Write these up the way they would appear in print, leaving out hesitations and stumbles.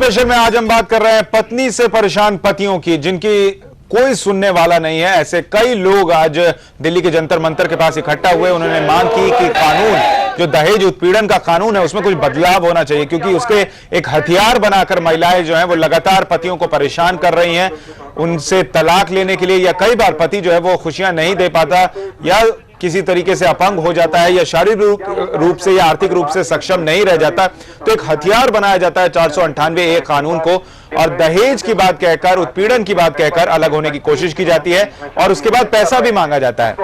Special में आज हम बात कर रहे हैं पत्नी से परेशान पतियों की, जिनकी कोई सुनने वाला नहीं है। ऐसे कई लोग आज दिल्ली के जंतर मंतर के पास इकट्ठा हुए। उन्होंने मांग की कि कानून जो दहेज उत्पीड़न का कानून है उसमें कुछ बदलाव होना चाहिए, क्योंकि उसके एक हथियार बनाकर महिलाएं जो हैं वो लगातार पतियों को परेशान कर रही हैं, उनसे तलाक लेने के लिए, या कई बार पति जो है वो खुशियां नहीं दे पाता, या किसी तरीके से अपंग हो जाता है, या शारीरिक रूप से या आर्थिक रूप से सक्षम नहीं रह जाता, तो एक हथियार बनाया जाता है 498 कानून को, और दहेज की बात कहकर, उत्पीड़न की बात कहकर अलग होने की कोशिश की जाती है, और उसके बाद पैसा भी मांगा जाता है।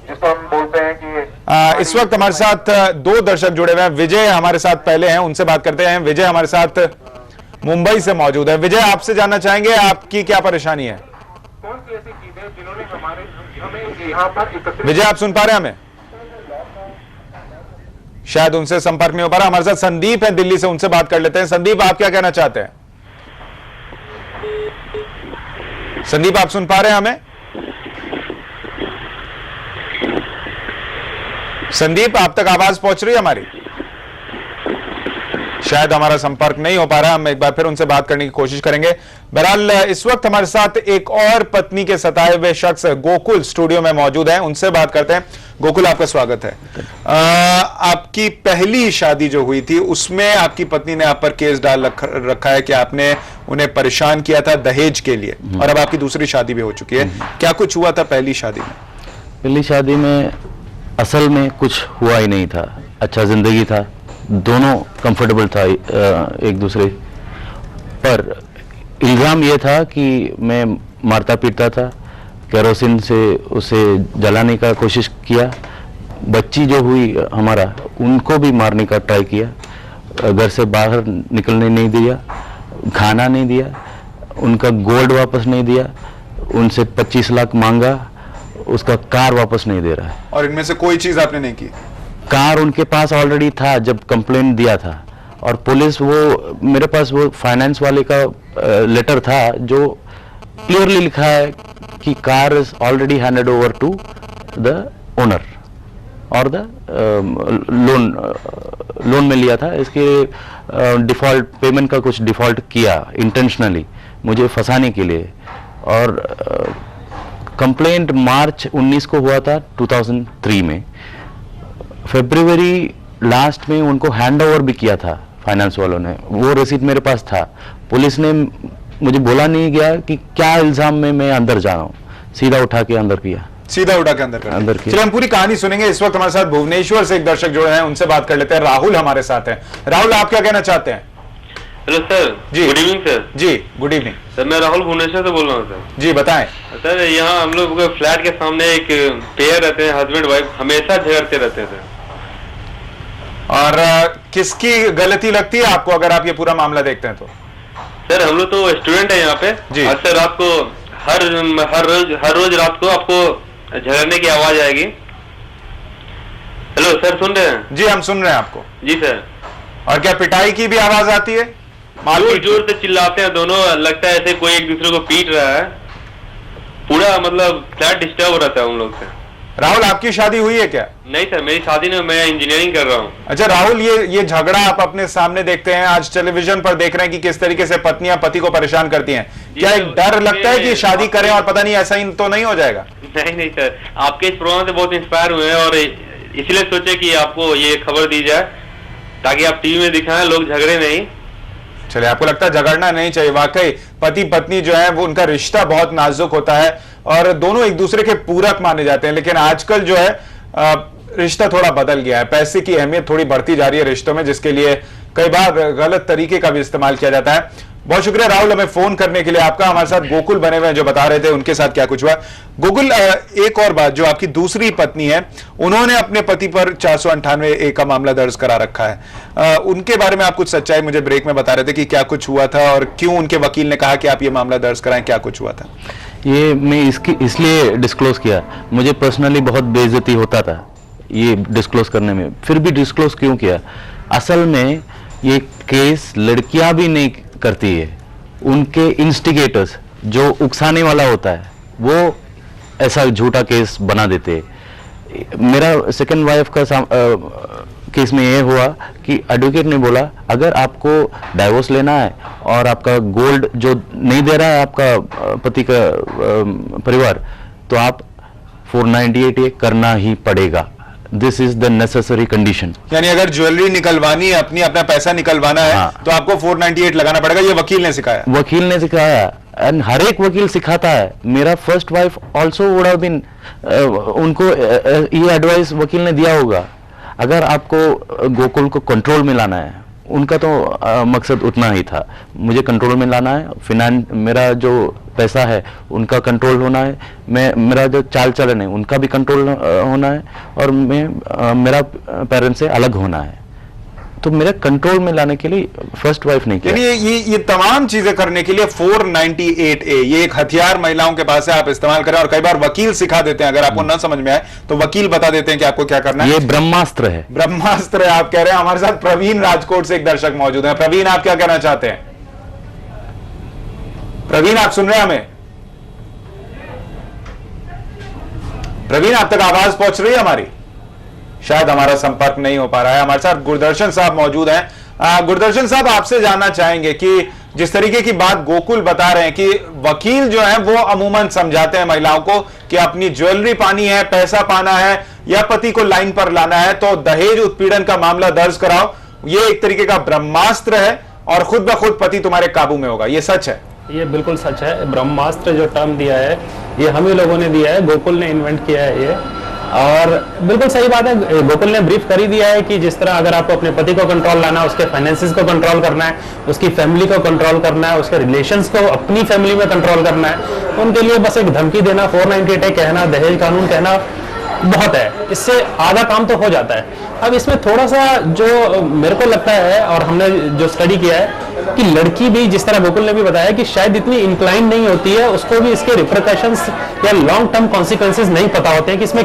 जिसको हम बोलते हैं कि इस वक्त हमारे साथ दो दर्शक जुड़े हुए हैं। विजय हमारे साथ पहले हैं, उनसे बात करते हैं। विजय हमारे साथ मुंबई से मौजूद है। विजय, आपसे जानना चाहेंगे आपकी क्या परेशानी है? कौन सी ऐसी चीजें जिन्होंने हमें यहाँ पर एकत्रित। विजय, आप सुन पा रहे हैं हमें? शायद उनसे संपर्क नहीं हो पा रहा। हमारे साथ संदीप है दिल्ली से, उनसे बात कर लेते हैं। संदीप, आप क्या कहना चाहते हैं? संदीप, आप सुन पा रहे हैं हमें? संदीप, आप तक आवाज पहुंच रही है हमारी? शायद हमारा संपर्क नहीं हो पा रहा। हम एक बार फिर उनसे बात करने की कोशिश करेंगे। बहरहाल इस वक्त हमारे साथ एक और पत्नी के सताए हुए शख्स गोकुल स्टूडियो में मौजूद हैं, उनसे बात करते हैं। गोकुल, आपका स्वागत है। आपकी पहली शादी जो हुई थी उसमें आपकी पत्नी ने आप पर केस डाल रखा है कि आपने उन्हें परेशान किया था दहेज के लिए, और अब आपकी दूसरी शादी भी हो चुकी है। क्या कुछ हुआ था पहली शादी में? पहली शादी में असल में कुछ हुआ ही नहीं था। अच्छा जिंदगी था, दोनों कंफर्टेबल था एक दूसरे पर। इल्ज़ाम ये था कि मैं मारता पीटता था, केरोसिन से उसे जलाने का कोशिश किया, बच्ची जो हुई हमारा उनको भी मारने का ट्राई किया, घर से बाहर निकलने नहीं दिया, खाना नहीं दिया, उनका गोल्ड वापस नहीं दिया, उनसे 25 लाख मांगा, उसका कार वापस नहीं दे रहा है। और इनमें से कोई चीज आपने नहीं की? कार उनके पास ऑलरेडी था जब कंप्लेंट दिया था, और पुलिस, वो मेरे पास वो फाइनेंस वाले का लेटर था जो क्लियरली लिखा है कि car is already handed over to the owner, और द लोन में लिया था। इसके डिफॉल्ट पेमेंट का कुछ डिफॉल्ट किया इंटेंशनली मुझे फंसाने के लिए। और कंप्लेंट मार्च 19 को हुआ था 2003 में। फरवरी लास्ट में उनको हैंड ओवर भी किया था फाइनेंस वालों ने, वो रसीद मेरे पास था। पुलिस ने मुझे बोला नहीं गया कि क्या इल्जाम में मैं अंदर जा रहा हूँ, सीधा उठा के अंदर किया, सीधा उठा के अंदर किया। चलिए हम पूरी कहानी सुनेंगे। इस वक्त हमारे साथ भुवनेश्वर से एक दर्शक जुड़े हैं, उनसे बात कर लेते हैं। राहुल हमारे साथ हैं। राहुल, आप क्या कहना चाहते हैं? हेलो सर जी, गुड इवनिंग सर। जी गुड इवनिंग सर, मैं राहुल भुवनेश्वर से बोल रहा हूँ सर। जी बताएं। सर, यहाँ हम लोग के फ्लैट के सामने एक पेयर रहते हैं, हस्बैंड वाइफ, हमेशा झगड़ते रहते हैं सर। और किसकी गलती लगती है आपको, अगर आप ये पूरा मामला देखते हैं तो? सर, हम लोग तो स्टूडेंट हैं यहाँ पे जी। सर, आपको हर रोज रात को आपको झगड़ने की आवाज आएगी। हेलो सर, सुन रहे हैं? जी हम सुन रहे हैं आपको। जी सर। और क्या पिटाई की भी आवाज आती है? जोर जोर से चिल्लाते हैं दोनों, लगता है ऐसे कोई एक दूसरे को पीट रहा है। पूरा मतलब फ्लैट डिस्टर्ब रहता है उन लोग से। राहुल, आपकी शादी हुई है क्या? नहीं सर, मेरी शादी में मैं इंजीनियरिंग कर रहा हूँ। अच्छा राहुल, ये झगड़ा आप अपने सामने देखते हैं, आज टेलीविजन पर देख रहे हैं कि किस तरीके से पत्नियां पति को परेशान करती हैं। क्या एक डर लगता है कि शादी करें और पता नहीं ऐसा ही तो नहीं हो जाएगा? नहीं सर, आपके इस प्रोग्राम से बहुत इंस्पायर हुए हैं, और इसलिए सोचे कि आपको ये खबर दी जाए ताकि आप टीवी में दिखाएं, लोग झगड़े नहीं। चलिए, आपको लगता है झगड़ना नहीं चाहिए? वाकई पति पत्नी जो है वो उनका रिश्ता बहुत नाजुक होता है और दोनों एक दूसरे के पूरक माने जाते हैं, लेकिन आजकल जो है रिश्ता थोड़ा बदल गया है। पैसे की अहमियत थोड़ी बढ़ती जा रही है रिश्तों में, जिसके लिए कई बार गलत तरीके का भी इस्तेमाल किया जाता है। बहुत शुक्रिया राहुल हमें फोन करने के लिए आपका। हमारे साथ गोकुल बने हुए हैं जो बता रहे थे उनके साथ क्या कुछ हुआ। गोकुल, एक और बात, जो आपकी दूसरी पत्नी है उन्होंने अपने पति पर 498 का मामला दर्ज करा रखा है, उनके बारे में आप कुछ सच्चाई मुझे ब्रेक में बता रहे थे कि क्या कुछ हुआ था और क्यों उनके वकील ने कहा कि आप ये मामला दर्ज कराएं, क्या कुछ हुआ था? ये मैं इसलिए डिस्क्लोज किया, मुझे पर्सनली बहुत बेइज्जती होता था ये डिस्क्लोज करने में, फिर भी डिस्क्लोज क्यों किया? असल में ये केस लड़कियां भी नहीं करती है, उनके इंस्टिगेटर्स जो उकसाने वाला होता है वो ऐसा झूठा केस बना देते हैं। मेरा सेकंड वाइफ का केस में ये हुआ कि एडवोकेट ने बोला अगर आपको डाइवोर्स लेना है और आपका गोल्ड जो नहीं दे रहा है आपका पति का परिवार, तो आप 498A करना ही पड़ेगा। This is the necessary condition. यानी अगर ज्वेलरी निकलवानी है, अपना पैसा निकलवाना है, हाँ। तो आपको 498 लगाना पड़ेगा। ये वकील ने सिखाया। वकील ने सिखाया, एंड हर एक वकील सिखाता है। मेरा first wife also would have been, उनको ये एडवाइस वकील ने दिया होगा। अगर आपको गोकुल को कंट्रोल में लाना है, उनका तो मकसद उतना ही था, मुझे कंट्रोल में लाना है, फिनांस मेरा जो पैसा है उनका कंट्रोल होना है, मेरा जो चाल चलन है उनका भी कंट्रोल होना है, और मेरा पेरेंट्स से अलग होना है। तो मेरे कंट्रोल में लाने के लिए फर्स्ट वाइफ नहीं किया। यानी ये तमाम चीजें करने के लिए 498A ये एक हथियार महिलाओं के पास है, आप इस्तेमाल करें। और कई बार वकील सिखा देते हैं, अगर आपको ना समझ में आए तो वकील बता देते हैं कि आपको क्या करना है। ये ब्रह्मास्त्र है। ब्रह्मास्त्र है, आप कह रहे हैं। हमारे साथ प्रवीण राजकोट से एक दर्शक मौजूद है। प्रवीण, आप क्या कहना चाहते हैं? प्रवीण, आप सुन रहे हैं हमें? प्रवीण, आप तक आवाज पहुंच रही है हमारी? शायद हमारा संपर्क नहीं हो पा रहा है। हमारे साथ गुरदर्शन साहब मौजूद हैं। गुरदर्शन साहब, आपसे जानना चाहेंगे कि जिस तरीके की बात गोकुल बता रहे हैं कि वकील जो है वो अमूमन समझाते हैं महिलाओं को कि अपनी ज्वेलरी पानी है, पैसा पाना है, या पति को लाइन पर लाना है तो दहेज उत्पीड़न का मामला दर्ज कराओ। ये एक तरीके का ब्रह्मास्त्र है और खुद ब खुद पति तुम्हारे काबू में होगा। ये सच है? ये बिल्कुल सच है। ब्रह्मास्त्र जो टर्म दिया है ये हम ही लोगों ने दिया है, गोकुल ने इन्वेंट किया है ये। और बिल्कुल सही बात है, गोकुल ने ब्रीफ कर ही दिया है कि जिस तरह अगर आपको अपने पति को कंट्रोल लाना है, उसके फाइनेंसेस को कंट्रोल करना है, उसकी फैमिली को कंट्रोल करना है, उसके रिलेशंस को अपनी फैमिली में कंट्रोल करना है, उनके लिए बस एक धमकी देना, 498A कहना, दहेज कानून कहना बहुत है। इससे आधा काम तो हो जाता है। अब इसमें थोड़ा सा जो मेरे को लगता है, और हमने जो स्टडी किया है, कि लड़की भी जिस तरह गोकुल ने भी बताया कि शायद इतनी इंक्लाइन नहीं होती है, उसको भी इसके रिपरकशंस या लॉन्ग टर्म कॉन्सिक्वेंसेस नहीं पता होते हैं कि इसमें